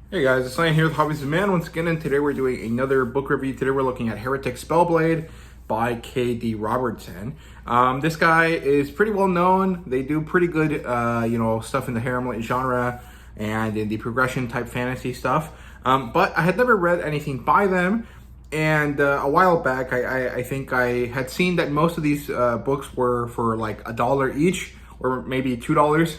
Hey guys, it's Ryan here with Hobbies of Man once again, and today we're doing another book review. Today we're looking at Heretic Spellblade by K.D. Robertson. This guy is pretty well known. They do pretty good, stuff in the haremlit genre and in the progression type fantasy stuff. But I had never read anything by them, and a while back, I think I had seen that most of these books were for like $1 each, or maybe $2,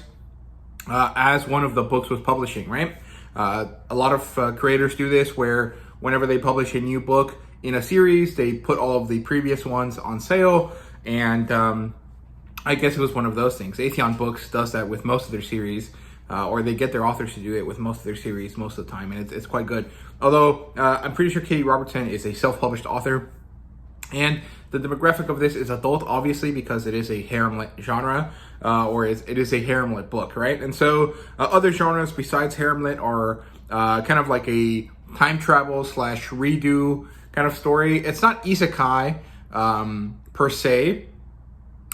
as one of the books was publishing, right? A lot of creators do this where whenever they publish a new book in a series, they put all of the previous ones on sale. And I guess it was one of those things. Atheon Books does that with most of their series, or they get their authors to do it with most of their series most of the time. And it's quite good. Although I'm pretty sure K.D. Robertson is a self-published author. And the demographic of this is adult, obviously, because it is a haremlit genre, it is a haremlit book, right? And so other genres besides haremlit are kind of like a time travel / redo kind of story. It's not isekai per se,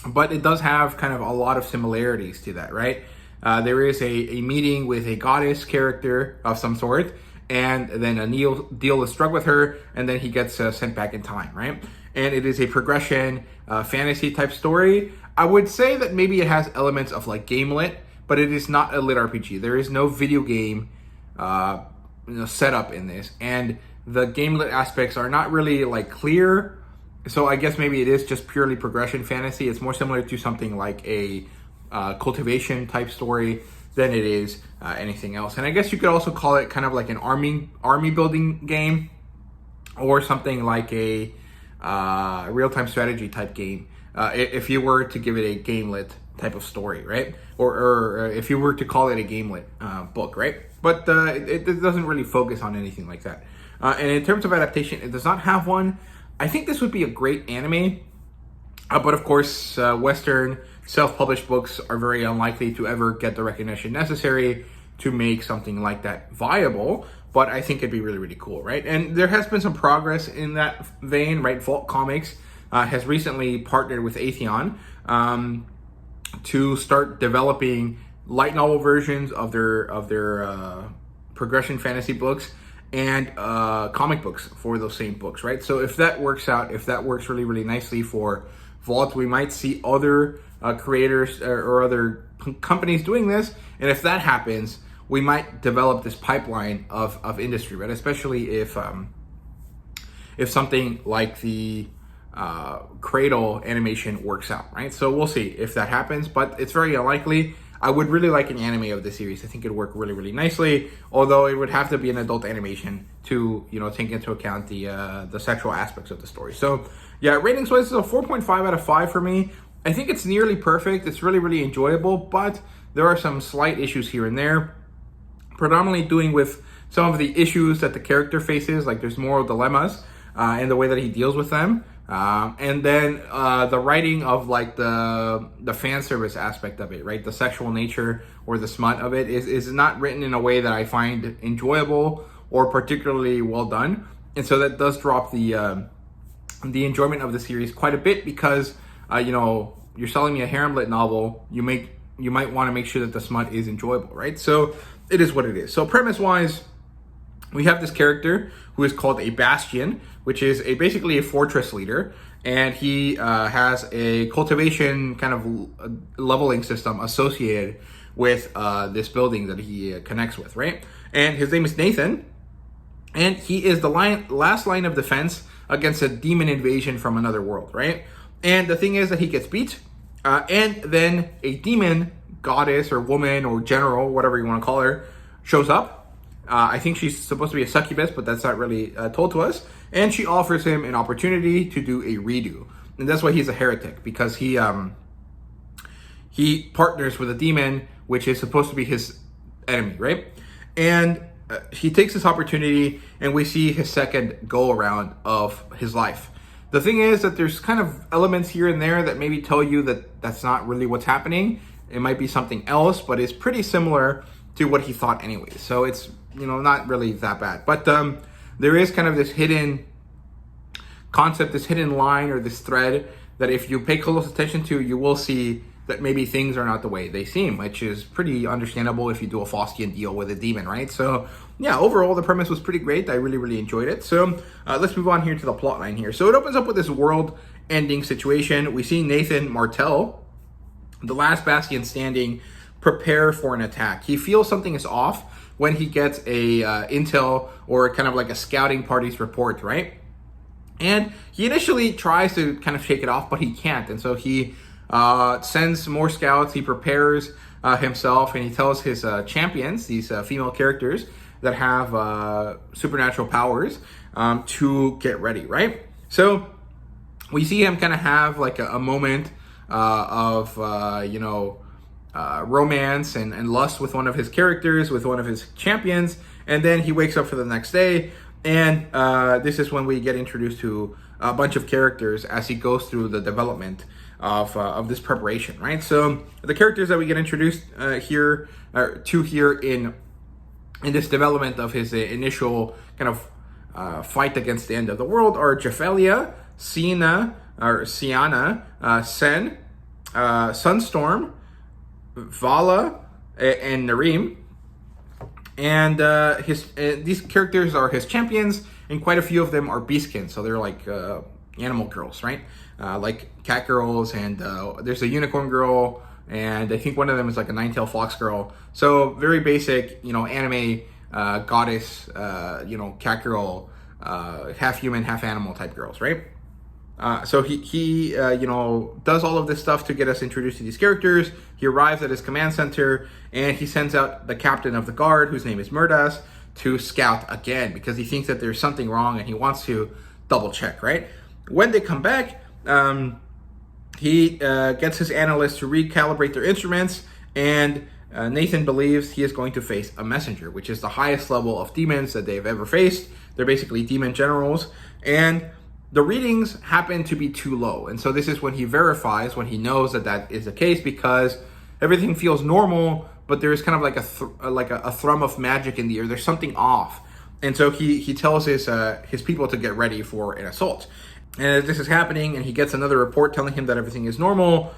but it does have kind of a lot of similarities to that, right? There is a meeting with a goddess character of some sort, and then a deal is struck with her, and then he gets sent back in time, right? And it is a progression fantasy type story. I would say that maybe it has elements of like game lit, but it is not a lit RPG. There is no video game setup in this, and the game lit aspects are not really like clear. So I guess maybe it is just purely progression fantasy. It's more similar to something like a cultivation type story than it is anything else. And I guess you could also call it kind of like an army building game, or something like a real-time strategy type game, if you were to give it a game-lit type of story, right? Or if you were to call it a game-lit book, right? But it doesn't really focus on anything like that. And in terms of adaptation, it does not have one. I think this would be a great anime, but of course, Western self-published books are very unlikely to ever get the recognition necessary to make something like that viable. But I think it'd be really, really cool, right? And there has been some progress in that vein, right? Vault Comics has recently partnered with Atheon to start developing light novel versions of their progression fantasy books and comic books for those same books, right? So if that works out, if that works really, really nicely for Vault, we might see other creators or other companies doing this. And if that happens, we might develop this pipeline of industry, right? Especially if something like the Cradle animation works out, right? So we'll see if that happens, but it's very unlikely. I would really like an anime of this series. I think it'd work really, really nicely, although it would have to be an adult animation to, take into account the sexual aspects of the story. So yeah, ratings-wise, it's a 4.5 out of 5 for me. I think it's nearly perfect. It's really, really enjoyable, but there are some slight issues here and there, predominantly doing with some of the issues that the character faces, like there's moral dilemmas and the way that he deals with them. And then the writing of like the fan service aspect of it, right? The sexual nature or the smut of it is not written in a way that I find enjoyable or particularly well done. And so that does drop the enjoyment of the series quite a bit because, you're selling me a haremlit novel, you might want to make sure that the smut is enjoyable, right? So it is what it is. So premise-wise, we have this character who is called a Bastion, which is basically a fortress leader, and he has a cultivation kind of leveling system associated with this building that he connects with, right? And his name is Nathan, and he is the last line of defense against a demon invasion from another world, right? And the thing is that he gets beat, and then a demon goddess or woman or general, whatever you want to call her, shows up. I think she's supposed to be a succubus, but that's not really told to us. And she offers him an opportunity to do a redo. And that's why he's a heretic, because he partners with a demon, which is supposed to be his enemy, right? And he takes this opportunity, and we see his second go-around of his life. The thing is that there's kind of elements here and there that maybe tell you that that's not really what's happening. It might be something else, but it's pretty similar to what he thought anyway. So it's, not really that bad. But there is kind of this hidden concept, this hidden line or this thread that if you pay close attention to, you will see that maybe things are not the way they seem, which is pretty understandable if you do a Faustian deal with a demon, right? So yeah, overall the premise was pretty great. I really enjoyed it. So let's move on here to the plot line here. So it opens up with this world-ending situation. We see Nathan Martell, the last Bastion standing, prepare for an attack. He feels something is off when he gets a intel or kind of like a scouting party's report, right? And he initially tries to kind of shake it off, but he can't. And so he sends more scouts. He prepares himself, and he tells his champions, these female characters that have supernatural powers, to get ready, right? So we see him kind of have like a moment of, romance and lust with one of his characters, with one of his champions. And then he wakes up for the next day. And this is when we get introduced to a bunch of characters as he goes through the development of this preparation, right? So the characters that we get introduced here in this development of his initial kind of fight against the end of the world are Jephelia, Sienna, Sen, Sunstorm, Vala, and Narim. And these characters are his champions, and quite a few of them are beastkin, so they're like animal girls, right? Like cat girls, and there's a unicorn girl, and I think one of them is like a nine-tailed fox girl. So very basic, anime goddess, cat girl, half human, half animal type girls, right? So he does all of this stuff to get us introduced to these characters. He arrives at his command center, and he sends out the captain of the guard, whose name is Murdas, to scout again because he thinks that there's something wrong and he wants to double check, right? When they come back, he gets his analysts to recalibrate their instruments, and Nathan believes he is going to face a messenger, which is the highest level of demons that they've ever faced. They're basically demon generals, and the readings happen to be too low. And so this is when he verifies, when he knows that that is the case, because everything feels normal, but there's kind of like a thrum of magic in the air. There's something off. And so he tells his people to get ready for an assault. And as this is happening, and he gets another report telling him that everything is normal,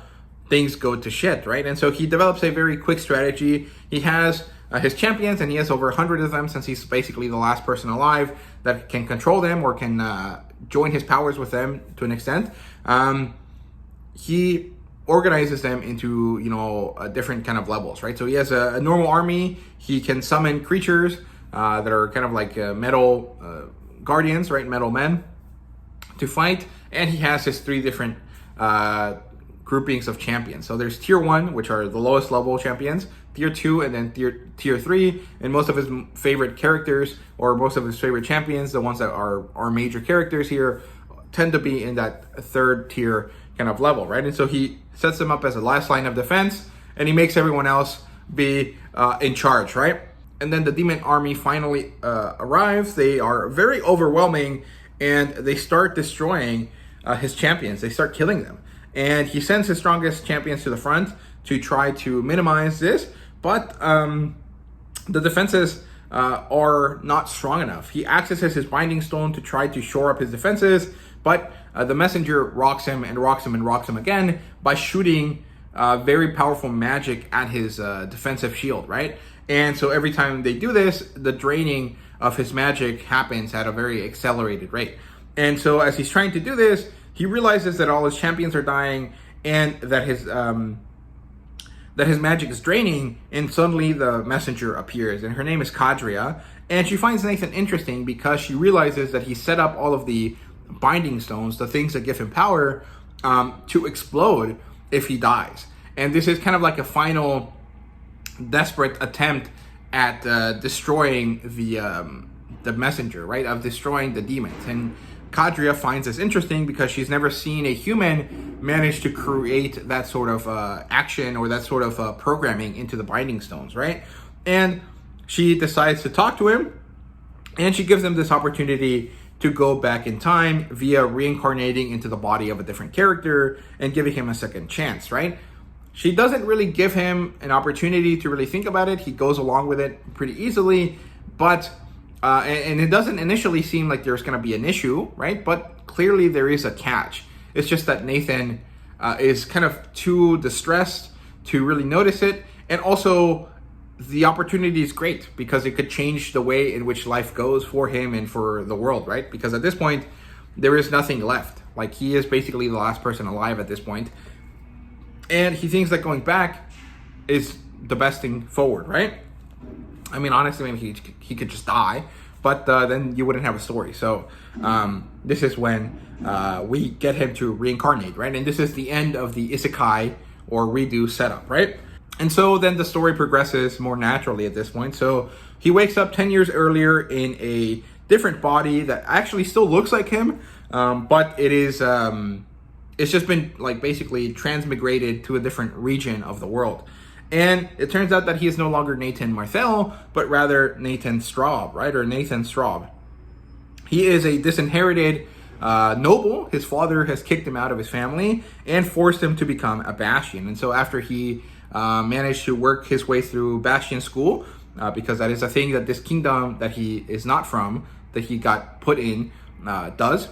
things go to shit, right? And so he develops a very quick strategy. He has his champions, and he has over 100 of them, since he's basically the last person alive that can control them or can join his powers with them to an extent. He organizes them into, different kind of levels, right? So he has a normal army. He can summon creatures that are kind of like metal guardians, right? Metal men to fight. And he has his 3 different groupings of champions. So there's tier 1, which are the lowest level champions, tier 2, and then tier 3. And most of his favorite characters, or most of his favorite champions, the ones that are major characters here, tend to be in that 3rd tier kind of level, right? And so he sets them up as a last line of defense, and he makes everyone else be in charge, right? And then the demon army finally arrives. They are very overwhelming, and they start destroying his champions. They start killing them. And he sends his strongest champions to the front to try to minimize this, but the defenses are not strong enough. He accesses his binding stone to try to shore up his defenses, but the messenger rocks him and rocks him and rocks him again by shooting very powerful magic at his defensive shield, right? And so every time they do this, the draining of his magic happens at a very accelerated rate. And so as he's trying to do this, he realizes that all his champions are dying, and that his magic is draining, and suddenly the messenger appears, and her name is Kadria, and she finds Nathan interesting because she realizes that he set up all of the binding stones, the things that give him power, to explode if he dies. And this is kind of like a final desperate attempt at destroying the messenger, right? Of destroying the demons. And Kadria finds this interesting because she's never seen a human manage to create that sort of action or that sort of programming into the binding stones, right? And she decides to talk to him, and she gives him this opportunity to go back in time via reincarnating into the body of a different character and giving him a second chance, right? She doesn't really give him an opportunity to really think about it. He goes along with it pretty easily, but and it doesn't initially seem like there's going to be an issue, right? But clearly there is a catch. It's just that Nathan is kind of too distressed to really notice it. And also, the opportunity is great because it could change the way in which life goes for him and for the world, right? Because at this point, there is nothing left. Like, he is basically the last person alive at this point. And he thinks that going back is the best thing forward, right? I mean, honestly, maybe he could just die, but then you wouldn't have a story. So this is when we get him to reincarnate, right? And this is the end of the isekai or redo setup, right? And so then the story progresses more naturally at this point. So he wakes up 10 years earlier in a different body that actually still looks like him, but it is it's just been like basically transmigrated to a different region of the world. And it turns out that he is no longer Nathan Marthel, but rather Nathan Straub, right? Or Nathan Straub. He is a disinherited noble. His father has kicked him out of his family and forced him to become a Bastion. And so after he managed to work his way through Bastion school, because that is a thing that this kingdom that he is not from, that he got put in, does,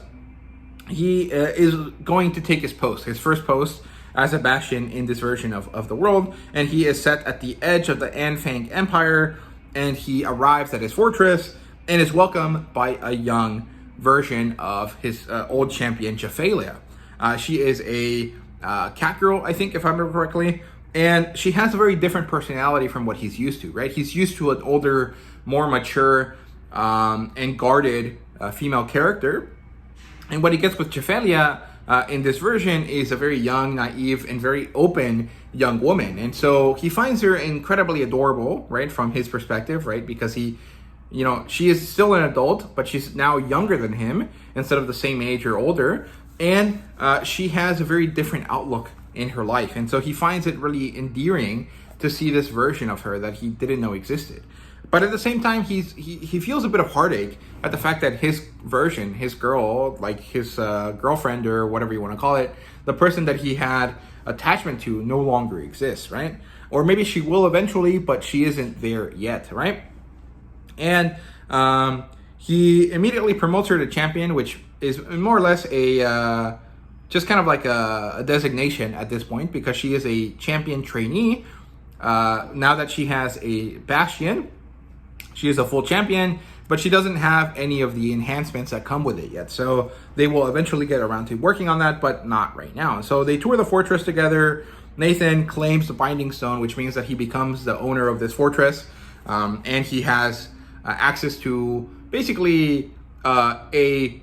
he is going to take his first post as a Bastion in this version of the world, and he is set at the edge of the Anfang Empire, and he arrives at his fortress and is welcomed by a young version of his old champion, Jephalia. She is a cat girl, I think, if I remember correctly, and she has a very different personality from what he's used to, right? He's used to an older, more mature, and guarded female character, and what he gets with Jephalia in this version is a very young, naive, and very open young woman. And so he finds her incredibly adorable, right, from his perspective, right, because he, she is still an adult, but she's now younger than him instead of the same age or older. And she has a very different outlook in her life. And so he finds it really endearing to see this version of her that he didn't know existed. But at the same time, he feels a bit of heartache at the fact that his version, his girl, like his girlfriend or whatever you want to call it, the person that he had attachment to no longer exists, right? Or maybe she will eventually, but she isn't there yet, right? And he immediately promotes her to champion, which is more or less a just kind of like a designation at this point, because she is a champion trainee. Now that she has a Bastion, she is a full champion, but she doesn't have any of the enhancements that come with it yet. So they will eventually get around to working on that, but not right now. So they tour the fortress together. Nathan claims the Binding Stone, which means that he becomes the owner of this fortress. And he has access to basically a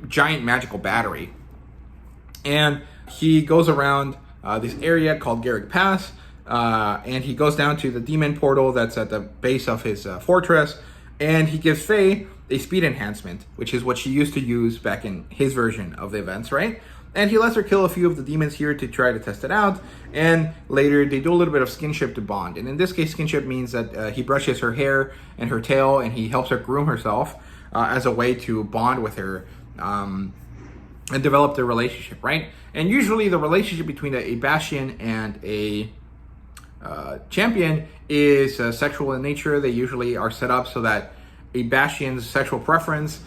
giant magical battery. And he goes around this area called Garrick Pass, and he goes down to the demon portal that's at the base of his fortress, and he gives Faye a speed enhancement, which is what she used to use back in his version of the events, right? And he lets her kill a few of the demons here to try to test it out, and later they do a little bit of skinship to bond. And in this case, skinship means that he brushes her hair and her tail, and he helps her groom herself as a way to bond with her and develop their relationship, right? And usually the relationship between a Bastion and a champion is sexual in nature. They usually are set up so that a Bastion's sexual preference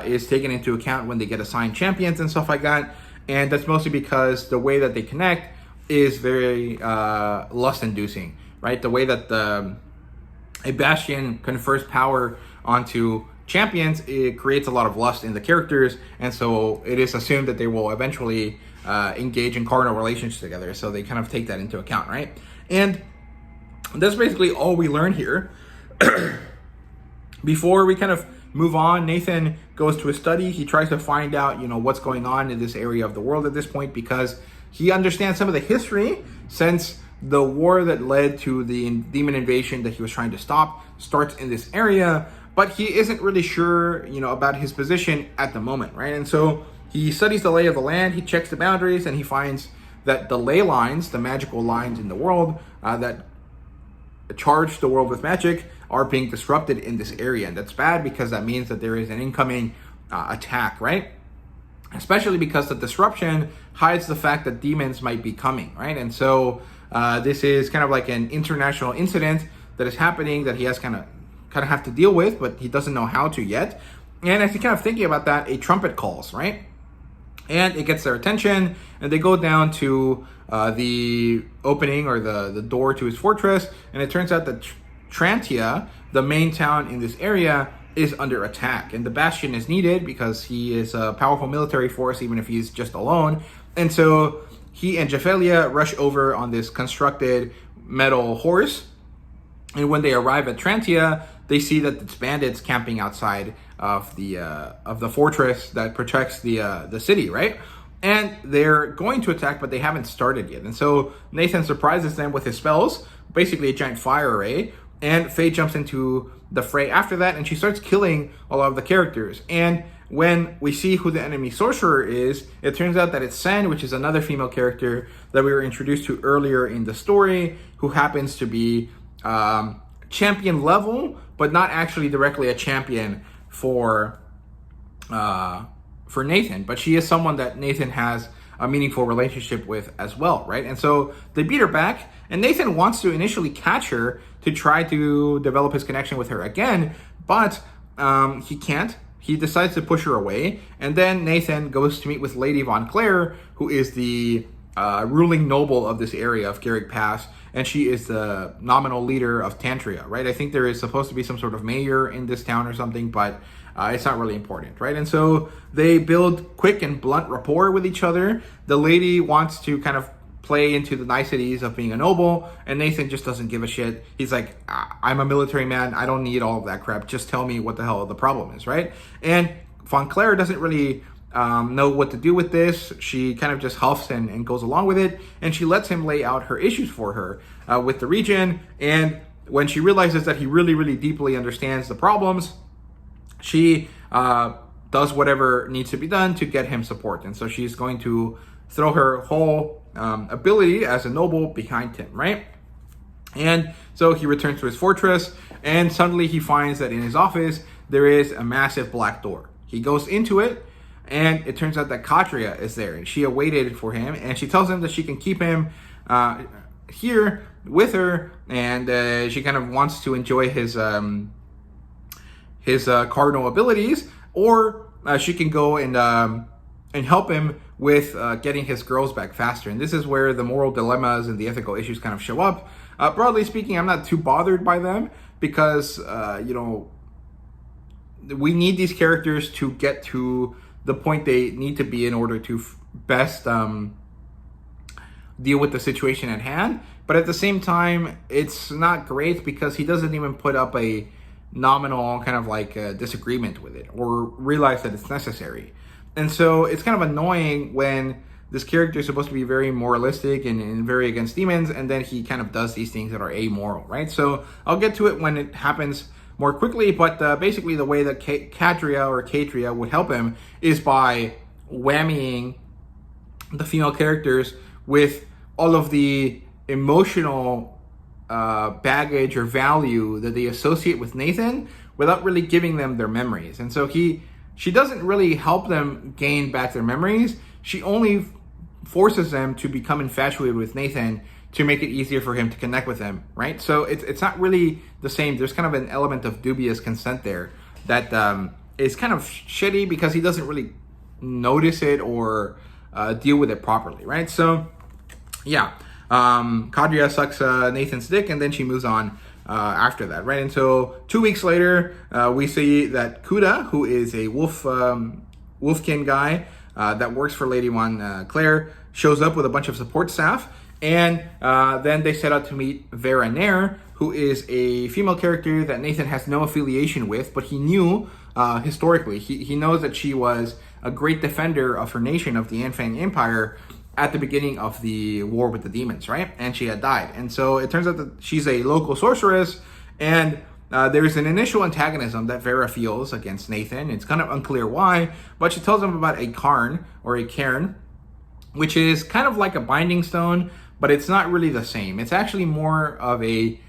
is taken into account when they get assigned champions and stuff like that. And that's mostly because the way that they connect is very lust-inducing, right? The way that a Bastion confers power onto champions, it creates a lot of lust in the characters, and so it is assumed that they will eventually engage in carnal relations together. So they kind of take that into account, right? And that's basically all we learn here. Before we kind of move on, Nathan goes to a study. He tries to find out, what's going on in this area of the world at this point, because he understands some of the history, since the war that led to the demon invasion that he was trying to stop starts in this area, but he isn't really sure, about his position at the moment, right? And so he studies the lay of the land, he checks the boundaries, and he finds that the ley lines, the magical lines in the world that charge the world with magic, are being disrupted in this area. And that's bad, because that means that there is an incoming attack, right? Especially because the disruption hides the fact that demons might be coming, right? And so this is kind of like an international incident that is happening that he has kind of have to deal with, but he doesn't know how to yet. And as you're kind of thinking about that, a trumpet calls, right? And it gets their attention, and they go down to the opening or the door to his fortress, and it turns out that Trantia, the main town in this area, is under attack, and the Bastion is needed because he is a powerful military force, even if he's just alone. And so he and Jephelia rush over on this constructed metal horse, and when they arrive at Trantia, they see that it's bandits camping outside of the fortress that protects the city, right? And they're going to attack, but they haven't started yet. And so Nathan surprises them with his spells, basically a giant fire array, and Faye jumps into the fray after that, and she starts killing a lot of the characters. And when we see who the enemy sorcerer is, it turns out that it's Sen, which is another female character that we were introduced to earlier in the story, who happens to be champion level, but not actually directly a champion for Nathan. But she is someone that Nathan has a meaningful relationship with as well, right? And so they beat her back, and Nathan wants to initially catch her to try to develop his connection with her again, but he can't. He decides to push her away, and then Nathan goes to meet with Lady Von Claire, who is the ruling noble of this area of Garrick Pass, and she is the nominal leader of Tantria, right? I think there is supposed to be some sort of mayor in this town or something, but it's not really important, right? And so they build quick and blunt rapport with each other. The lady wants to kind of play into the niceties of being a noble, and Nathan just doesn't give a shit. He's like, I'm a military man, I don't need all of that crap, just tell me what the hell the problem is, right? And Von Claire doesn't really know what to do with this. She kind of just huffs and goes along with it, and she lets him lay out her issues for her with the region. And when she realizes that he really, really deeply understands the problems, she does whatever needs to be done to get him support. And so she's going to throw her whole ability as a noble behind him, right? And so he returns to his fortress, and suddenly he finds that in his office there is a massive black door. He goes into it, and it turns out that Kadria is there, and she awaited for him, and she tells him that she can keep him here with her, and she kind of wants to enjoy his cardinal abilities, or she can go and help him with getting his girls back faster. And this is where the moral dilemmas and the ethical issues kind of show up. Broadly speaking, I'm not too bothered by them because, we need these characters to get to the point they need to be in order to best deal with the situation at hand. But at the same time, it's not great because he doesn't even put up a nominal kind of like disagreement with it or realize that it's necessary. And so it's kind of annoying when this character is supposed to be very moralistic and very against demons, and then he kind of does these things that are amoral, right? So I'll get to it when it happens more quickly, but basically the way that Kadria would help him is by whammying the female characters with all of the emotional baggage or value that they associate with Nathan without really giving them their memories. And so she doesn't really help them gain back their memories. She only forces them to become infatuated with Nathan to make it easier for him to connect with them, right? So it's not really the same. There's kind of an element of dubious consent there that is kind of shitty because he doesn't really notice it or deal with it properly, right? So yeah, Kadria sucks Nathan's dick, and then she moves on after that, right? And so 2 weeks later, we see that Kuda, who is a wolfkin guy that works for Lady Von Claire, shows up with a bunch of support staff, and then they set out to meet Vera Nair, who is a female character that Nathan has no affiliation with, but he knew historically. He knows that she was a great defender of her nation, of the Anfang Empire, at the beginning of the war with the demons, right? And she had died. And so it turns out that she's a local sorceress, and there's an initial antagonism that Vera feels against Nathan. It's kind of unclear why, but she tells him about a Karn, or a cairn, which is kind of like a binding stone, but it's not really the same. It's actually more of a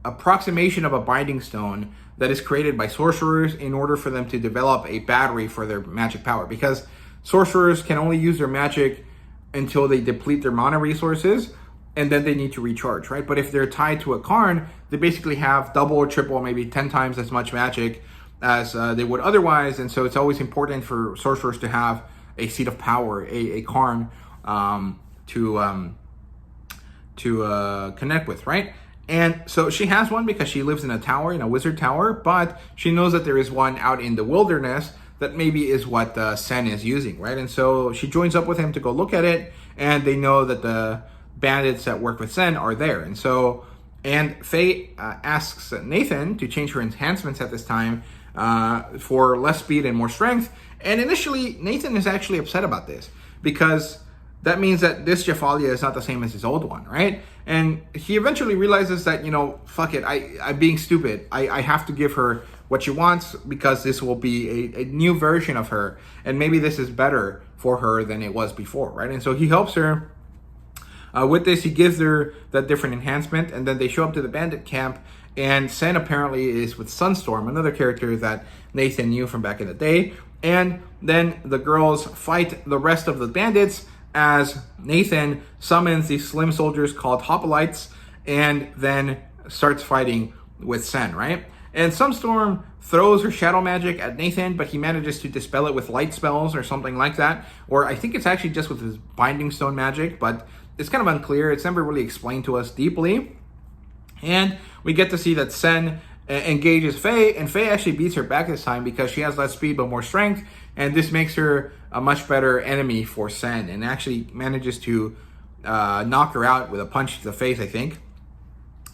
approximation of a binding stone that is created by sorcerers in order for them to develop a battery for their magic power, because sorcerers can only use their magic until they deplete their mana resources, and then they need to recharge, right? But if they're tied to a Karn, they basically have double or triple, maybe 10 times as much magic as they would otherwise. And so it's always important for sorcerers to have a seat of power, a Karn to connect with, right? And so she has one because she lives in a tower, in a wizard tower, but she knows that there is one out in the wilderness that maybe is what Sen is using, right? And so she joins up with him to go look at it, and they know that the bandits that work with Sen are there. And so, and Faye asks Nathan to change her enhancements at this time for less speed and more strength. And initially, Nathan is actually upset about this because that means that this Jephalia is not the same as his old one, right? And he eventually realizes that, you know, fuck it, I'm being stupid. I have to give her what she wants because this will be a new version of her. And maybe this is better for her than it was before, right? And so he helps her with this. He gives her that different enhancement, and then they show up to the bandit camp, and Sen apparently is with Sunstorm, another character that Nathan knew from back in the day. And then the girls fight the rest of the bandits as Nathan summons these slim soldiers called hoplites and then starts fighting with Sen, right? And Sunstorm throws her shadow magic at Nathan, but he manages to dispel it with light spells or something like that. Or I think it's actually just with his binding stone magic, but it's kind of unclear. It's never really explained to us deeply. And we get to see that Sen engages Faye, and Faye actually beats her back this time because she has less speed but more strength, and this makes her a much better enemy for Sen, and actually manages to knock her out with a punch to the face, I think.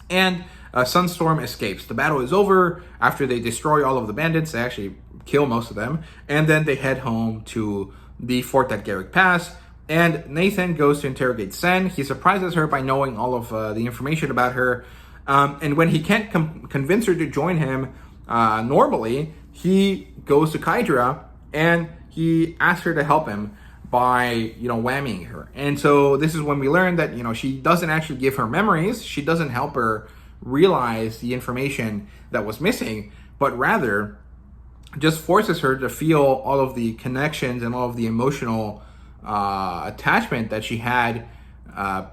And Sunstorm escapes. The battle is over after they destroy all of the bandits. They actually kill most of them, and then they head home to the fort at Garrick Pass. And Nathan goes to interrogate Sen. He surprises her by knowing all of the information about her. And when he can't convince her to join him normally, he goes to Kydra and he asks her to help him by, you know, whamming her. And so this is when we learn that, you know, she doesn't actually give her memories. She doesn't help her realize the information that was missing, but rather just forces her to feel all of the connections and all of the emotional attachment that she had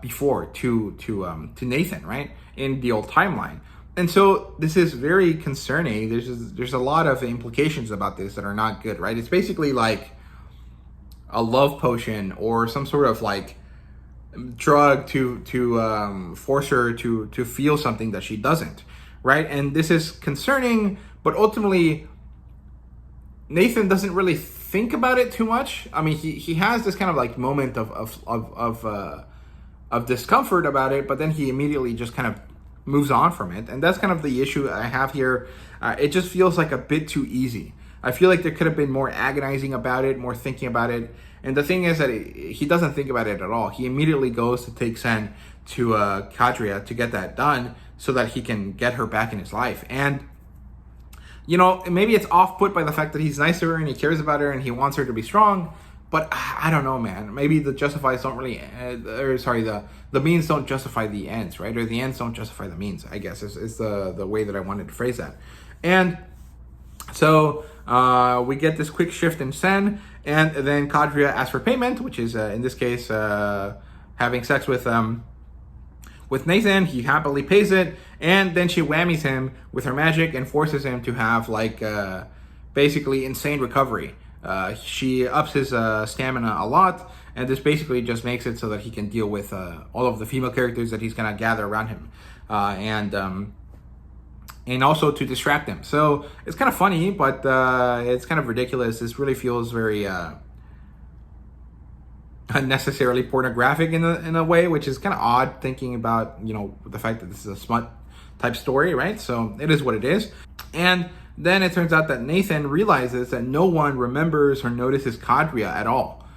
before to Nathan, right, in the old timeline. And so this is very concerning. There's a lot of implications about this that are not good, right? It's basically like a love potion or some sort of like drug to force her to feel something that she doesn't, right? And this is concerning, but ultimately Nathan doesn't really think about it too much. I mean, he has this kind of like moment of discomfort about it, but then he immediately just kind of moves on from it. And that's kind of the issue I have here. It just feels like a bit too easy. I feel like there could have been more agonizing about it, more thinking about it. And the thing is that he doesn't think about it at all. He immediately goes to take Sen to Kadria to get that done so that he can get her back in his life. And, you know, maybe it's off-put by the fact that he's nice to her and he cares about her and he wants her to be strong. But I don't know, man. Maybe the justifies don't really, the means don't justify the ends, right? Or the ends don't justify the means, I guess, is the way that I wanted to phrase that. And so we get this quick shift in Sen, and then Kadria asks for payment, which is, in this case, having sex with Nathan. He happily pays it, and then she whammies him with her magic and forces him to have, like, basically insane recovery. She ups his stamina a lot, and this basically just makes it so that he can deal with all of the female characters that he's gonna gather around him, and also to distract him. So it's kind of funny, but it's kind of ridiculous. This really feels very unnecessarily pornographic in a way, which is kind of odd thinking about, you know, the fact that this is a smut type story, right? So it is what it is. And then it turns out that Nathan realizes that no one remembers or notices Kadria at all,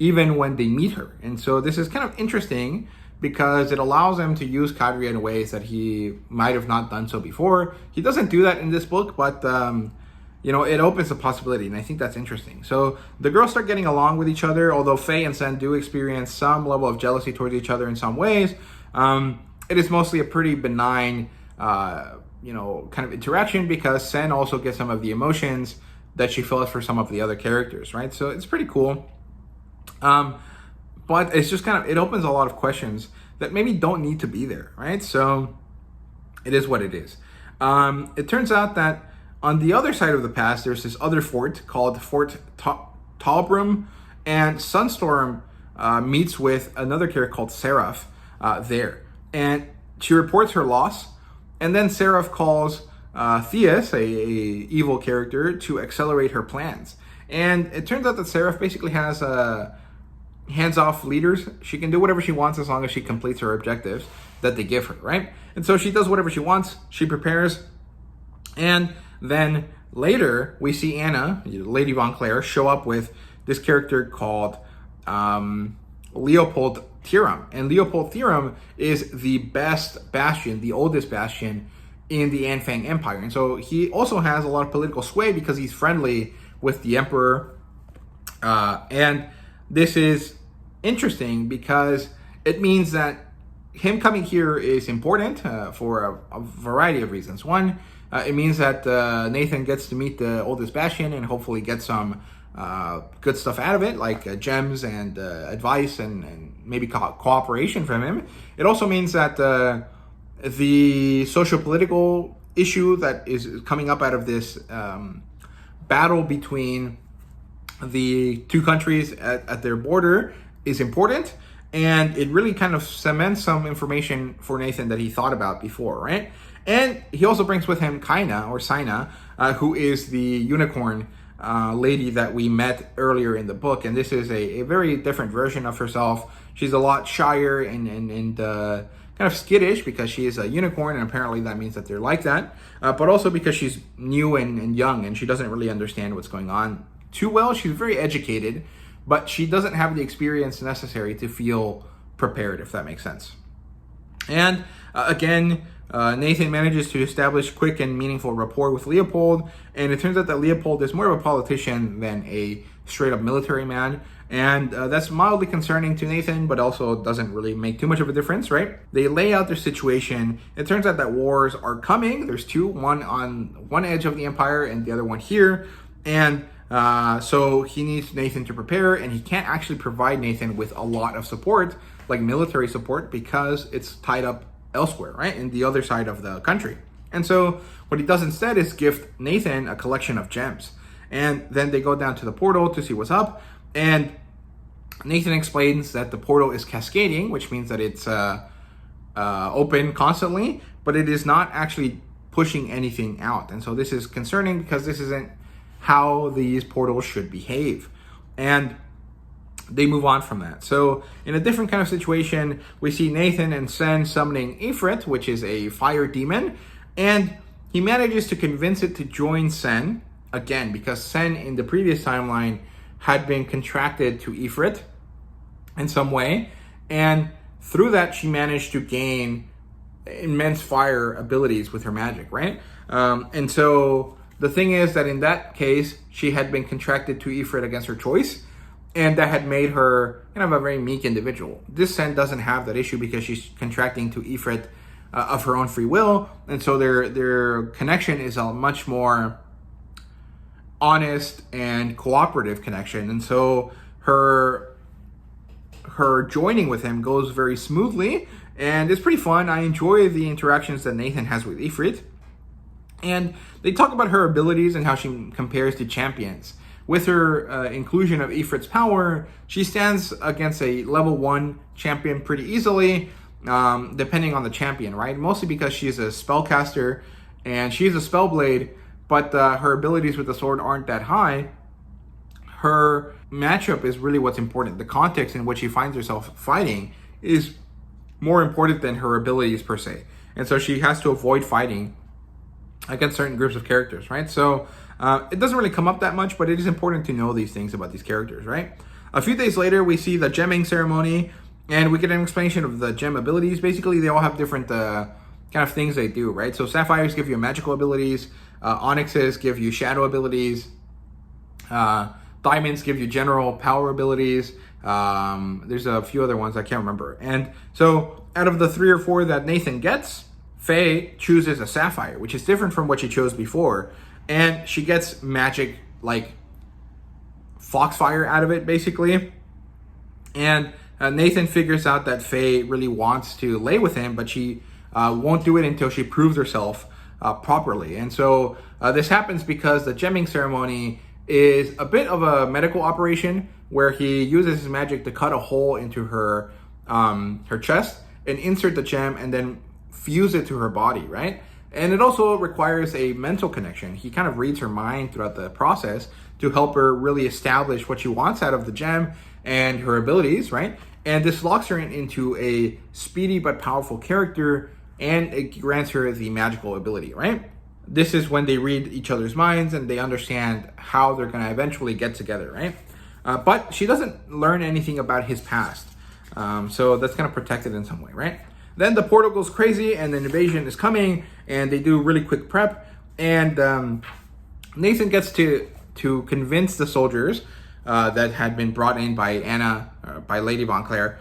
even when they meet her. And so this is kind of interesting because it allows him to use Kadria in ways that he might have not done so before. He doesn't do that in this book, but you know, it opens the possibility, and I think that's interesting. So the girls start getting along with each other, although Faye and Sen do experience some level of jealousy towards each other in some ways. It is mostly a pretty benign you know, kind of interaction because Sen also gets some of the emotions that she feels for some of the other characters, right? So it's pretty cool. But it's just kind of, it opens a lot of questions that maybe don't need to be there, right? So it is what it is. It turns out that on the other side of the pass, there's this other fort called Fort Talbrum, And Sunstorm meets with another character called Seraph there. And she reports her loss. And then Seraph calls Theus, a evil character, to accelerate her plans. And it turns out that Seraph basically has hands-off leaders. She can do whatever she wants as long as she completes her objectives that they give her, right? And so she does whatever she wants. She prepares. And then later, we see Anna, Lady Von Claire, show up with this character called Leopold Theorem. And Leopold Theorem is the best bastion, the oldest bastion in the Anfang Empire. And so he also has a lot of political sway because he's friendly with the Emperor. And this is interesting because it means that him coming here is important for a variety of reasons. One, it means that Nathan gets to meet the oldest bastion and hopefully get some good stuff out of it, like gems and advice and maybe cooperation from him. It also means that the socio-political issue that is coming up out of this battle between the two countries at their border is important, and it really kind of cements some information for Nathan that he thought about before, right? And he also brings with him Kaina, or Sina, who is the unicorn lady that we met earlier in the book. And this is a very different version of herself. She's a lot shyer and kind of skittish because she is a unicorn, and apparently that means that they're like that. But also because she's new and young, and she doesn't really understand what's going on too well. She's very educated, but she doesn't have the experience necessary to feel prepared, if that makes sense. And again, Nathan manages to establish quick and meaningful rapport with Leopold, and it turns out that Leopold is more of a politician than a straight-up military man, and that's mildly concerning to Nathan, but also doesn't really make too much of a difference, right? They lay out their situation. It turns out that wars are coming. There's two, one on one edge of the empire and the other one here, and so he needs Nathan to prepare, and he can't actually provide Nathan with a lot of support, like military support, because it's tied up elsewhere, right, in the other side of the country. And so what he does instead is gift Nathan a collection of gems. And then they go down to the portal to see what's up, and Nathan explains that the portal is cascading, which means that it's open constantly, but it is not actually pushing anything out. And so this is concerning because this isn't how these portals should behave. And they move on from that. So in a different kind of situation, we see Nathan and Sen summoning Ifrit, which is a fire demon, and he manages to convince it to join Sen again, because Sen in the previous timeline had been contracted to Ifrit in some way, and through that she managed to gain immense fire abilities with her magic, right? And so the thing is that in that case, she had been contracted to Ifrit against her choice, and that had made her kind of a very meek individual. This Sen doesn't have that issue because she's contracting to Ifrit of her own free will, and so their connection is a much more honest and cooperative connection. And so her joining with him goes very smoothly, and it's pretty fun. I enjoy the interactions that Nathan has with Ifrit, and they talk about her abilities and how she compares to champions. With her inclusion of Ifrit's power, she stands against a level 1 champion pretty easily, depending on the champion, right? Mostly because she's a spellcaster and she's a Spellblade, but her abilities with the sword aren't that high. Her matchup is really what's important. The context in which she finds herself fighting is more important than her abilities per se. And so she has to avoid fighting against certain groups of characters, right? So it doesn't really come up that much, but it is important to know these things about these characters, right? A few days later, we see the gemming ceremony, and we get an explanation of the gem abilities. Basically, they all have different kind of things they do, right? So sapphires give you magical abilities, onyxes give you shadow abilities, diamonds give you general power abilities. There's a few other ones I can't remember. And so out of the 3 or 4 that Nathan gets, Faye chooses a sapphire, which is different from what she chose before. And she gets magic like foxfire out of it, basically. And Nathan figures out that Faye really wants to lay with him, but she won't do it until she proves herself properly. And so this happens because the gemming ceremony is a bit of a medical operation where he uses his magic to cut a hole into her her chest and insert the gem and then fuse it to her body, right? And it also requires a mental connection. He kind of reads her mind throughout the process to help her really establish what she wants out of the gem and her abilities, right? And this locks her into a speedy but powerful character, and it grants her the magical ability, right? This is when they read each other's minds and they understand how they're going to eventually get together, right? But she doesn't learn anything about his past. So that's kind of protected in some way, right? Then the portal goes crazy and an invasion is coming, and they do really quick prep. And Nathan gets to convince the soldiers that had been brought in by Anna, by Lady Von Claire,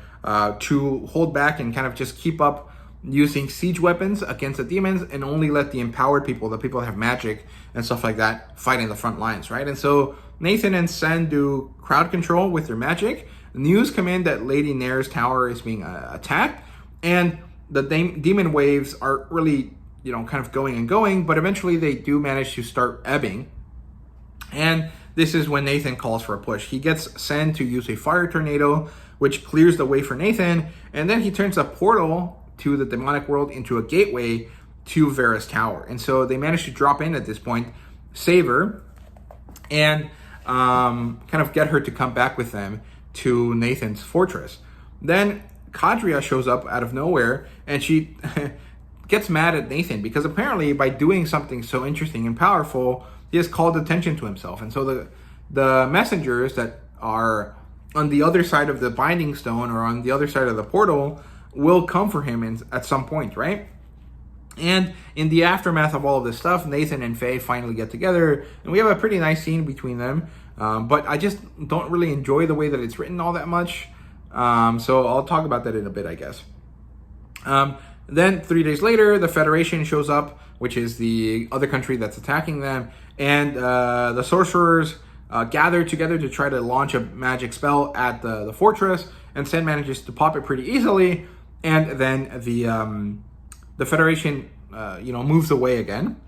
to hold back and kind of just keep up using siege weapons against the demons and only let the empowered people, the people that have magic and stuff like that, fight in the front lines, right? And so Nathan and Sen do crowd control with their magic. News come in that Lady Nair's tower is being attacked, and the demon waves are really, kind of going and going, but eventually they do manage to start ebbing. And this is when Nathan calls for a push. He gets Sen to use a fire tornado, which clears the way for Nathan, and then he turns a portal to the demonic world into a gateway to Vera's tower. And so they manage to drop in at this point, save her, and kind of get her to come back with them to Nathan's fortress. Then Kadria shows up out of nowhere, and she gets mad at Nathan because apparently by doing something so interesting and powerful, he has called attention to himself. And so the messengers that are on the other side of the binding stone or on the other side of the portal will come for him at some point, right? And in the aftermath of all of this stuff, Nathan and Faye finally get together, and we have a pretty nice scene between them. But I just don't really enjoy the way that it's written all that much. So I'll talk about that in a bit, I guess. Then 3 days later, the Federation shows up, which is the other country that's attacking them, and the sorcerers gather together to try to launch a magic spell at the fortress, and Sen manages to pop it pretty easily, and then the Federation moves away again.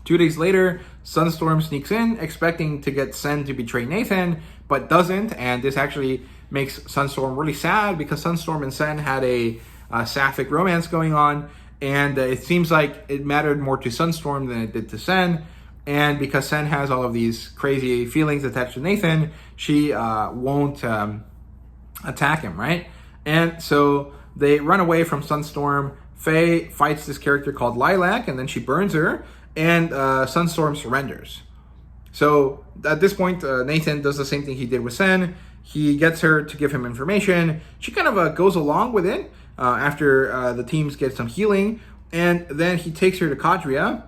2 days later, Sunstorm sneaks in, expecting to get Sen to betray Nathan, but doesn't, and this actually makes Sunstorm really sad because Sunstorm and Sen had a sapphic romance going on, and it seems like it mattered more to Sunstorm than it did to Sen, and because Sen has all of these crazy feelings attached to Nathan, she won't attack him, right? And so they run away from Sunstorm. Faye fights this character called Lilac, and then she burns her, and Sunstorm surrenders. So at this point, Nathan does the same thing he did with Sen. He gets her to give him information. She kind of goes along with it after the teams get some healing, and then he takes her to Kadria,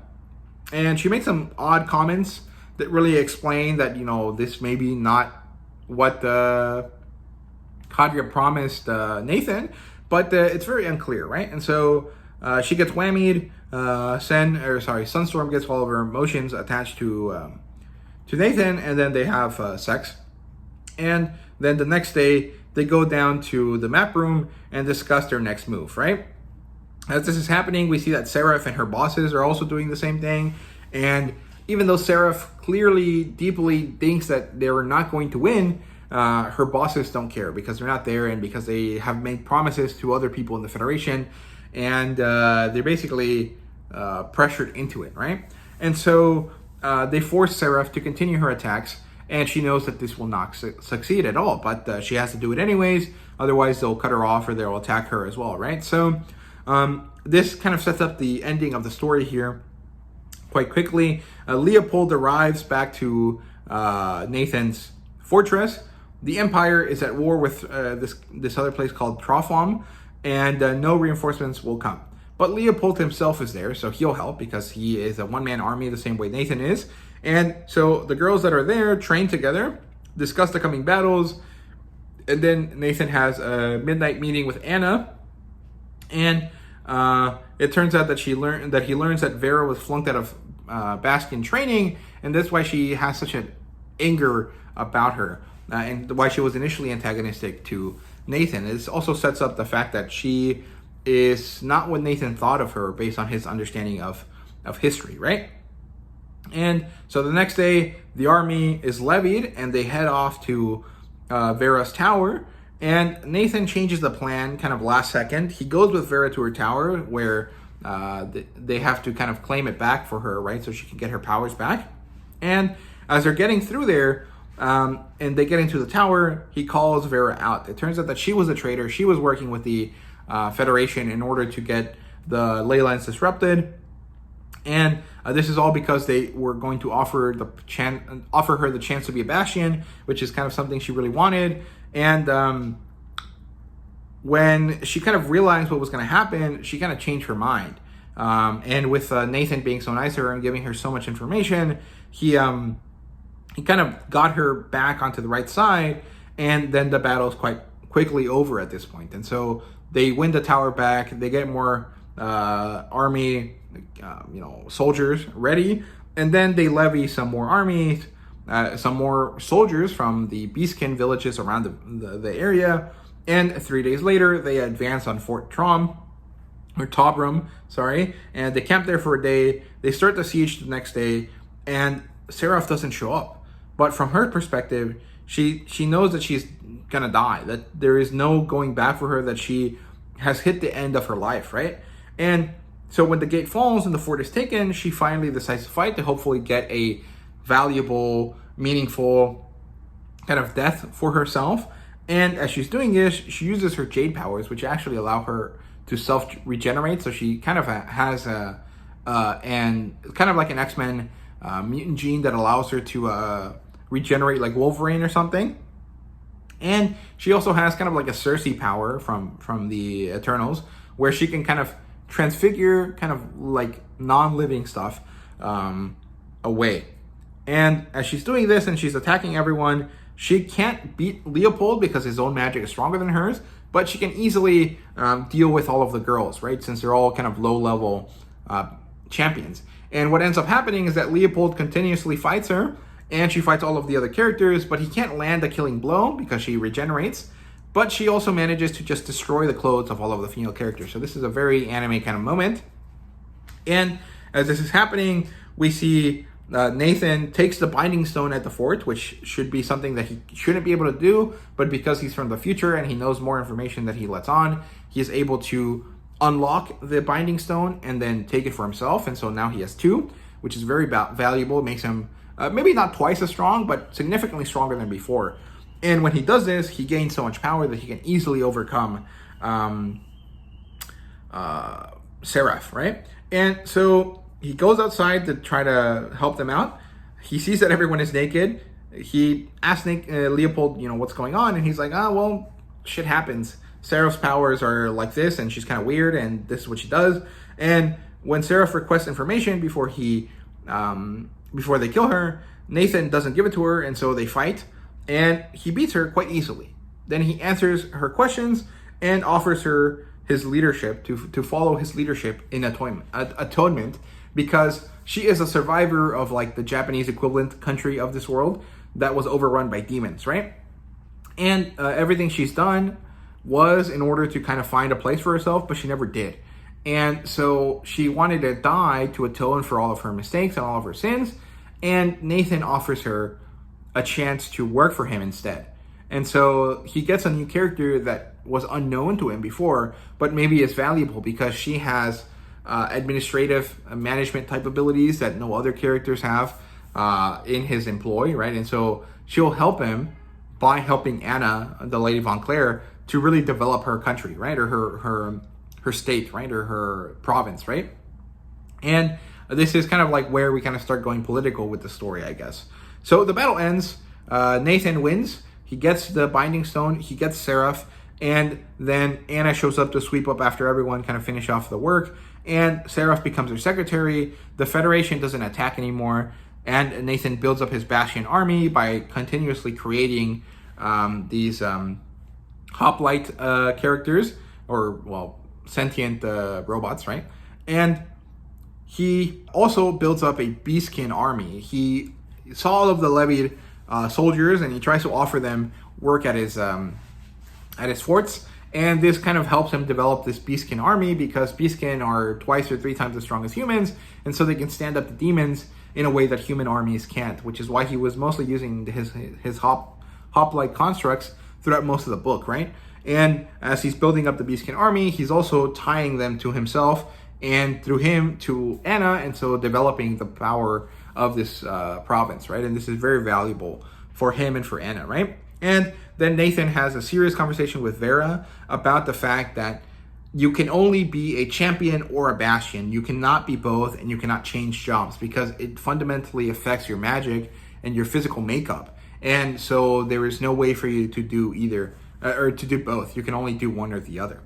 and she makes some odd comments that really explain that, this may be not what Kadria promised Nathan, but it's very unclear, right? And so she gets whammied. Sunstorm gets all of her emotions attached to Nathan, and then they have sex. And then the next day, they go down to the map room and discuss their next move, right? As this is happening, we see that Seraph and her bosses are also doing the same thing. And even though Seraph clearly, deeply thinks that they're not going to win, her bosses don't care because they're not there and because they have made promises to other people in the Federation, and they're basically pressured into it, right? And so they force Seraph to continue her attacks, and she knows that this will not succeed at all, but she has to do it anyways, otherwise they'll cut her off or they'll attack her as well, right? So this kind of sets up the ending of the story here quite quickly. Leopold arrives back to Nathan's fortress. The Empire is at war with this other place called Trophom, and no reinforcements will come. But Leopold himself is there, so he'll help because he is a one-man army the same way Nathan is. And so the girls that are there train together, discuss the coming battles, and then Nathan has a midnight meeting with Anna, and it turns out that he learns that Vera was flunked out of Bastion training, and that's why she has such an anger about her, and why she was initially antagonistic to Nathan. This also sets up the fact that she is not what Nathan thought of her based on his understanding of history, right? And so the next day, the army is levied, and they head off to Vera's tower. And Nathan changes the plan kind of last second. He goes with Vera to her tower where they have to kind of claim it back for her, right? So she can get her powers back. And as they're getting through there, and they get into the tower, he calls Vera out. It turns out that she was a traitor. She was working with the Federation in order to get the ley lines disrupted. And this is all because they were going to offer her the chance to be a Bastion, which is kind of something she really wanted. And when she kind of realized what was going to happen, she kind of changed her mind. And with Nathan being so nice to her and giving her so much information, he kind of got her back onto the right side. And then the battle is quite quickly over at this point. And so they win the tower back. They get more army, soldiers ready. And then they levy some more armies, some more soldiers from the Beastkin villages around the area. And 3 days later, they advance on Fort Tobram, and they camp there for a day. They start the siege the next day, and Seraph doesn't show up. But from her perspective, she knows that she's gonna die, that there is no going back for her, that she has hit the end of her life, right? And so when the gate falls and the fort is taken, she finally decides to fight to hopefully get a valuable, meaningful kind of death for herself. And as she's doing this, she uses her jade powers, which actually allow her to self-regenerate. So she kind of has and kind of like an X-Men mutant gene that allows her to regenerate like Wolverine or something. And she also has kind of like a Cersei power from the Eternals, where she can kind of transfigure kind of like non-living stuff away. And as she's doing this and she's attacking everyone, she can't beat Leopold because his own magic is stronger than hers, but she can easily deal with all of the girls, right? Since they're all kind of low-level champions. And what ends up happening is that Leopold continuously fights her, and she fights all of the other characters, but he can't land a killing blow because she regenerates. But she also manages to just destroy the clothes of all of the female characters. So this is a very anime kind of moment. And as this is happening, we see Nathan takes the binding stone at the fort, which should be something that he shouldn't be able to do, but because he's from the future and he knows more information that he lets on, he is able to unlock the binding stone and then take it for himself. And so now he has two, which is very valuable. It makes him maybe not twice as strong, but significantly stronger than before. And when he does this, he gains so much power that he can easily overcome Seraph, right? And so he goes outside to try to help them out. He sees that everyone is naked. He asks Leopold, what's going on? And he's like, well, shit happens. Seraph's powers are like this, and she's kind of weird, and this is what she does. And when Seraph requests information before they kill her, Nathan doesn't give it to her, and so they fight. And he beats her quite easily. Then he answers her questions and offers her his leadership, to follow his leadership in atonement, because she is a survivor of like the Japanese equivalent country of this world that was overrun by demons, right? And everything she's done was in order to kind of find a place for herself, but she never did. And so she wanted to die to atone for all of her mistakes and all of her sins. And Nathan offers her a chance to work for him instead. And so he gets a new character that was unknown to him before, but maybe is valuable because she has administrative management type abilities that no other characters have in his employ, right? And so she'll help him by helping Anna, the Lady Von Claire, to really develop her country, right? Or her state, right? Or her province, right? And this is kind of like where we kind of start going political with the story, I guess. So the battle ends. Nathan wins. He gets the binding stone. He gets Seraph. And then Anna shows up to sweep up after everyone, kind of finish off the work. And Seraph becomes her secretary. The Federation doesn't attack anymore. And Nathan builds up his Bastion army by continuously creating these hoplite characters, or, well, sentient robots, right? And he also builds up a Beastkin army. He saw all of the levied soldiers, and he tries to offer them work at his forts. And this kind of helps him develop this Beastkin army, because Beastkin are twice or three times as strong as humans, and so they can stand up to demons in a way that human armies can't, which is why he was mostly using his hoplite constructs throughout most of the book, right? And as he's building up the Beastkin army, he's also tying them to himself and through him to Anna, and so developing the power of this province, right? And this is very valuable for him and for Anna, right? And then Nathan has a serious conversation with Vera about the fact that you can only be a champion or a bastion. You cannot be both, and you cannot change jobs because it fundamentally affects your magic and your physical makeup. And so there is no way for you to do either, or to do both. You can only do one or the other.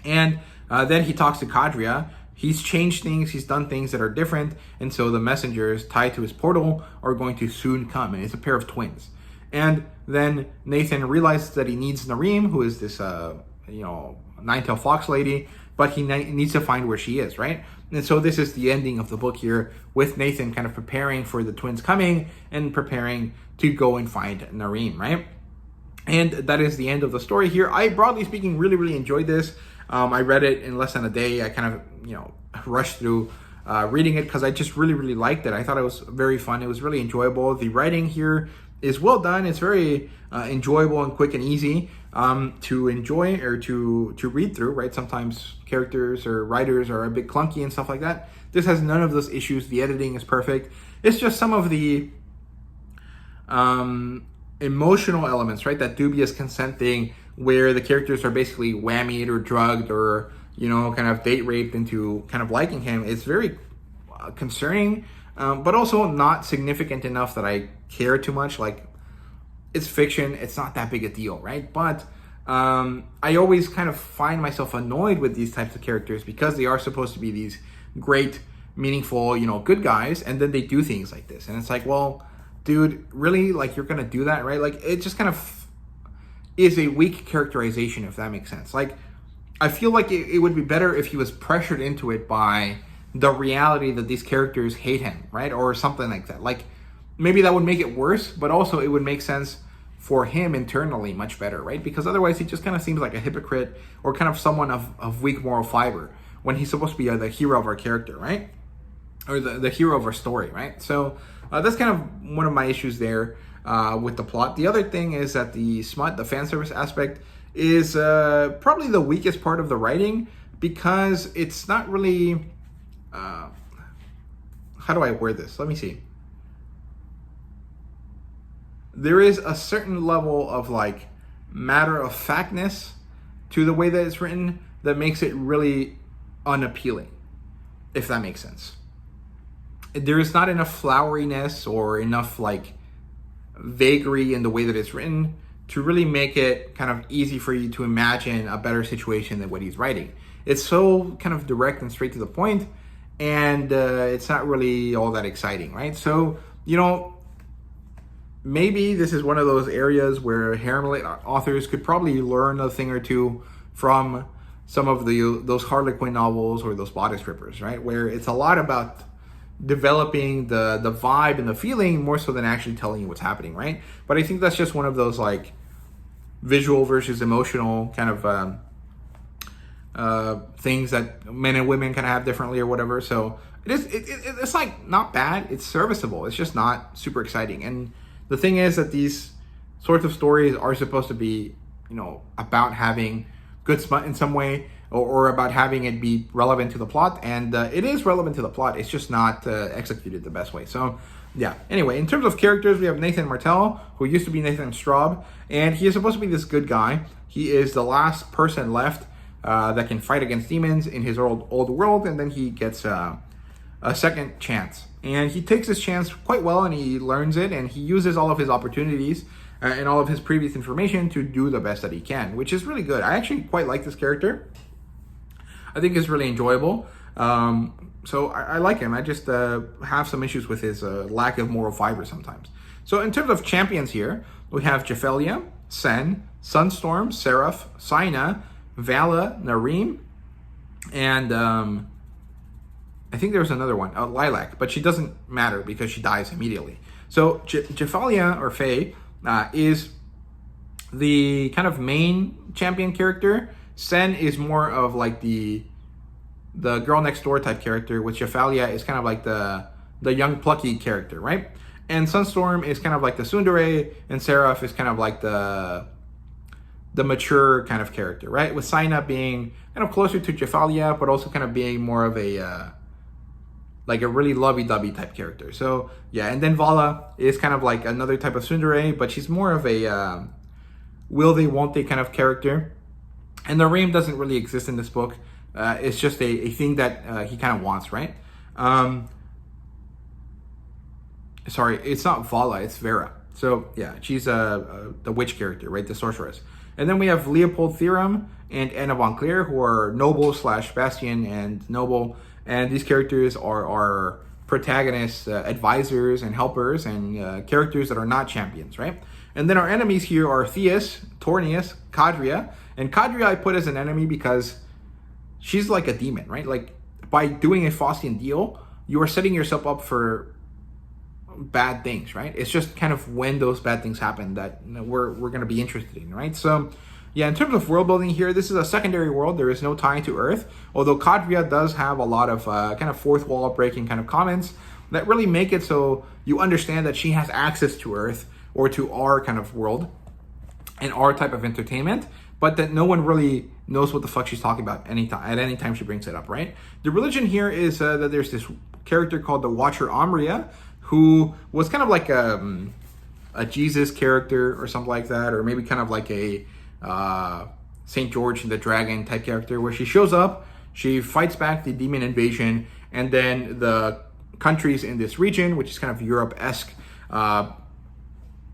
And then he talks to Kadria. He's changed things, he's done things that are different, and so the messengers tied to his portal are going to soon come, and it's a pair of twins. And then Nathan realizes that he needs Nareem, who is this, nine-tailed fox lady, but he needs to find where she is, right? And so this is the ending of the book here, with Nathan kind of preparing for the twins coming and preparing to go and find Nareem, right? And that is the end of the story here. I, broadly speaking, really, really enjoyed this. I read it in less than a day. I kind of, rushed through reading it because I just really, really liked it. I thought it was very fun. It was really enjoyable. The writing here is well done. It's very enjoyable and quick and easy to enjoy or to read through, right? Sometimes characters or writers are a bit clunky and stuff like that. This has none of those issues. The editing is perfect. It's just some of the emotional elements, right? That dubious consent thing where the characters are basically whammied or drugged or, kind of date raped into kind of liking him. It's very concerning, but also not significant enough that I care too much. Like, it's fiction. It's not that big a deal, right? But I always kind of find myself annoyed with these types of characters because they are supposed to be these great, meaningful, good guys, and then they do things like this. And it's like, well, dude, really? Like, you're going to do that, right? Like, it just kind of is a weak characterization, if that makes sense. Like, I feel like it would be better if he was pressured into it by the reality that these characters hate him, right? Or something like that. Like, maybe that would make it worse, but also it would make sense for him internally much better, right? Because otherwise he just kind of seems like a hypocrite or kind of someone of weak moral fiber when he's supposed to be the hero of our character, right? Or the hero of our story, right? So that's kind of one of my issues there with the plot. The other thing is that the smut, the fan service aspect, is probably the weakest part of the writing because it's not really... how do I word this? Let me see. There is a certain level of like matter-of-factness to the way that it's written that makes it really unappealing, if that makes sense. There is not enough floweriness or enough like vagary in the way that it's written to really make it kind of easy for you to imagine a better situation than what he's writing. It's so kind of direct and straight to the point, and it's not really all that exciting, right? So, maybe this is one of those areas where haremlit authors could probably learn a thing or two from some of those Harlequin novels or those bodice rippers, right? Where it's a lot about developing the vibe and the feeling more so than actually telling you what's happening, right? But I think that's just one of those like visual versus emotional kind of things that men and women kind of have differently or whatever. So it's like not bad. It's serviceable. It's just not super exciting. And the thing is that these sorts of stories are supposed to be, about having good smut in some way, or about having it be relevant to the plot. And it is relevant to the plot. It's just not executed the best way. So, yeah. Anyway, in terms of characters, we have Nathan Martell, who used to be Nathan Straub. And he is supposed to be this good guy. He is the last person left that can fight against demons in his old world. And then he gets a second chance. And he takes this chance quite well, and he learns it, and he uses all of his opportunities and all of his previous information to do the best that he can, which is really good. I actually quite like this character. I think it's really enjoyable. So I like him. I just have some issues with his lack of moral fiber sometimes. So in terms of champions here, we have Jephelia, Sen, Sunstorm, Seraph, Saina, Vala, Nareem, and... I think there's another one, Lilac, but she doesn't matter because she dies immediately. So Jephalia, or Faye, is the kind of main champion character. Sen is more of like the girl next door type character, with Jephalia is kind of like the young plucky character, right? And Sunstorm is kind of like the tsundere, and Seraph is kind of like the mature kind of character, right? With Saina being kind of closer to Jephalia, but also kind of being more of a like a really lovey-dovey type character. So yeah, and then Vala is kind of like another type of tsundere, but she's more of a will they, won't they kind of character. And the Reim doesn't really exist in this book. It's just a thing that he kind of wants, right? Sorry, it's not Vala, it's Vera. So yeah, she's the witch character, right? The sorceress. And then we have Leopold Theorem and Anna von Clear, who are noble / Bastion and noble. And these characters are protagonists, advisors, and helpers, and characters that are not champions, right? And then our enemies here are Theus, Tornius, Cadria. And Cadria I put as an enemy because she's like a demon, right? Like, by doing a Faustian deal, you are setting yourself up for bad things, right? It's just kind of when those bad things happen that we're going to be interested in, right? So yeah, in terms of world building here, this is a secondary world. There is no tie to Earth, although Cadria does have a lot of kind of fourth wall breaking kind of comments that really make it so you understand that she has access to Earth or to our kind of world and our type of entertainment, but that no one really knows what the fuck she's talking about at any time she brings it up, right? The religion here is that there's this character called the Watcher Amria, who was kind of like a Jesus character or something like that, or maybe kind of like a St. George and the Dragon type character, where she shows up, she fights back the demon invasion, and then the countries in this region, which is kind of Europe-esque,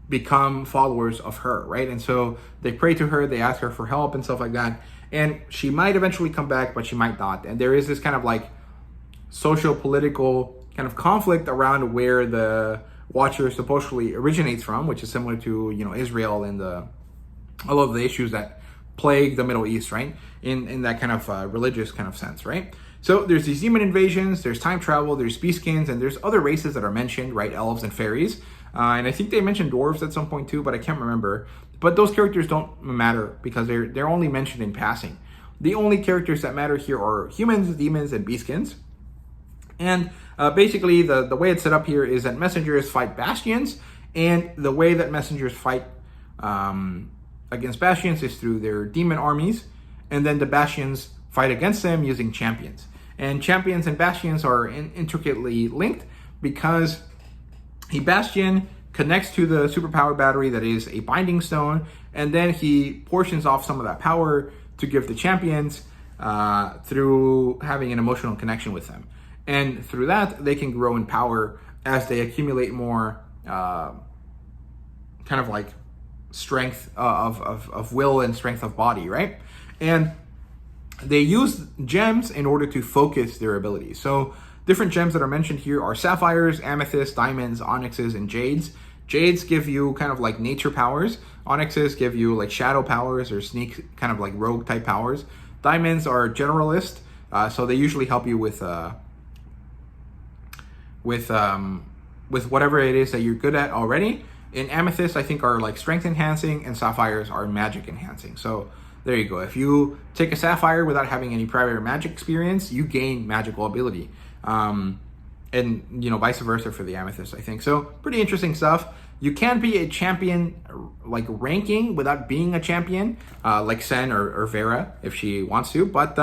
become followers of her, right? And so they pray to her, they ask her for help and stuff like that, and she might eventually come back, but she might not. And there is this kind of like socio-political kind of conflict around where the Watcher supposedly originates from, which is similar to, you know, Israel and all of the issues that plague the Middle East, right? In that kind of religious kind of sense, right? So there's these demon invasions, there's time travel, there's beastkins, and there's other races that are mentioned, right? Elves and fairies. And I think they mentioned dwarves at some point too, but I can't remember. But those characters don't matter because they're only mentioned in passing. The only characters that matter here are humans, demons, and beastkins. And basically, the way it's set up here is that messengers fight bastions, and the way that messengers fight against bastions is through their demon armies, and then the bastions fight against them using champions. And champions and bastions are intricately linked because a bastion connects to the superpower battery that is a binding stone, and then he portions off some of that power to give the champions through having an emotional connection with them. And through that, they can grow in power as they accumulate more kind of like strength of will and strength of body, right? And they use gems in order to focus their abilities. So different gems that are mentioned here are sapphires, amethysts, diamonds, onyxes, and jades. Jades give you kind of like nature powers. Onyxes give you like shadow powers or sneak kind of like rogue type powers. Diamonds are generalist, so they usually help you with whatever it is that you're good at already. And amethysts, I think, are like strength enhancing, and sapphires are magic enhancing. So there you go. If you take a sapphire without having any prior magic experience, you gain magical ability. And, you know, vice versa for the amethyst, I think. So pretty interesting stuff. You can be a champion, like ranking, without being a champion, like Sen or Vera, if she wants to. But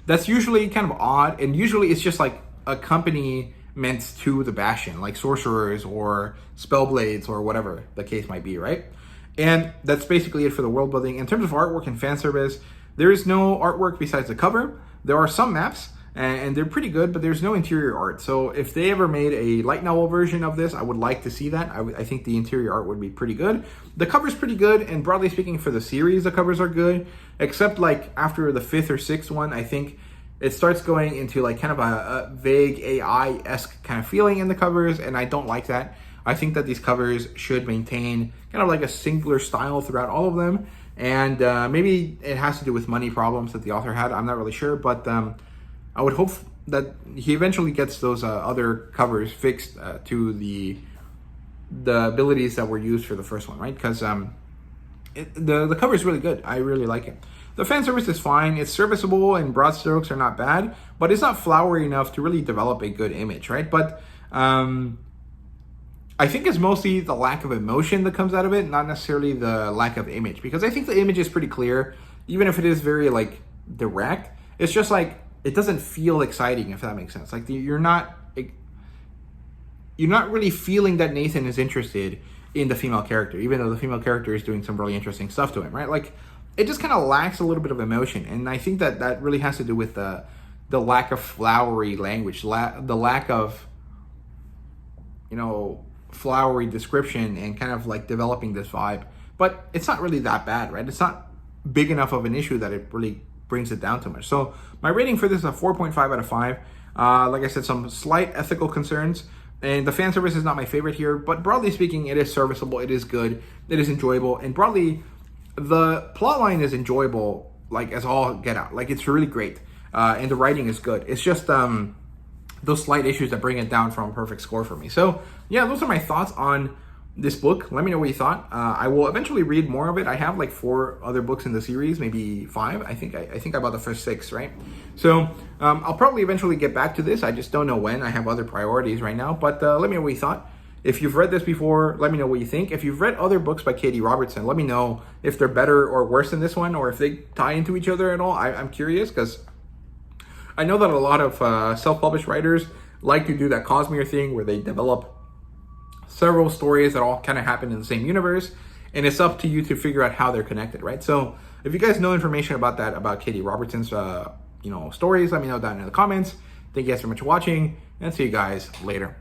that's usually kind of odd. And usually it's just like accompaniment to the bastion, like sorcerers or spellblades or whatever the case might be, right? And that's basically it for the world building. In terms of artwork and fan service, there is no artwork besides the cover. There are some maps, and they're pretty good, but there's no interior art. So if they ever made a light novel version of this, I would like to see that. I think the interior art would be pretty good. The cover's pretty good, and broadly speaking for the series, the covers are good, except like after the 5th or 6th one, I think it starts going into like kind of a vague AI-esque kind of feeling in the covers, and I don't like that. I think that these covers should maintain kind of like a singular style throughout all of them, and maybe it has to do with money problems that the author had. I'm not really sure, but I would hope that he eventually gets those other covers fixed to the abilities that were used for the first one, right? Because the cover is really good. I really like it. The fan service is fine. It's serviceable, and broad strokes are not bad, but it's not flowery enough to really develop a good image, right? But I think it's mostly the lack of emotion that comes out of it, not necessarily the lack of image, because I think the image is pretty clear, even if it is very like direct. It's just like it doesn't feel exciting, if that makes sense. Like you're not really feeling that Nathan is interested in the female character, even though the female character is doing some really interesting stuff to him, right? Like it just kind of lacks a little bit of emotion, and I think that really has to do with the lack of flowery language, the lack of, you know, flowery description and kind of like developing this vibe. But it's not really that bad, right? It's not big enough of an issue that it really brings it down too much. So my rating for this is a 4.5 out of 5. Like I said, some slight ethical concerns, and the fan service is not my favorite here, but broadly speaking, it is serviceable, it is good, it is enjoyable, and broadly, the plot line is enjoyable, like as all get out. Like it's really great, and the writing is good. It's just those slight issues that bring it down from a perfect score for me. So yeah, those are my thoughts on this book. Let me know what you thought. I will eventually read more of it. I have like 4 other books in the series, maybe 5. I think I bought the first 6, right? So I'll probably eventually get back to this. I just don't know when. I have other priorities right now. But let me know what you thought. If you've read this before, let me know what you think. If you've read other books by K.D. Robertson, let me know if they're better or worse than this one, or if they tie into each other at all. I'm curious, because I know that a lot of self-published writers like to do that Cosmere thing where they develop several stories that all kind of happen in the same universe, and it's up to you to figure out how they're connected, right? So if you guys know information about that, about K.D. Robertson's stories, let me know down in the comments. Thank you guys so much for watching, and see you guys later.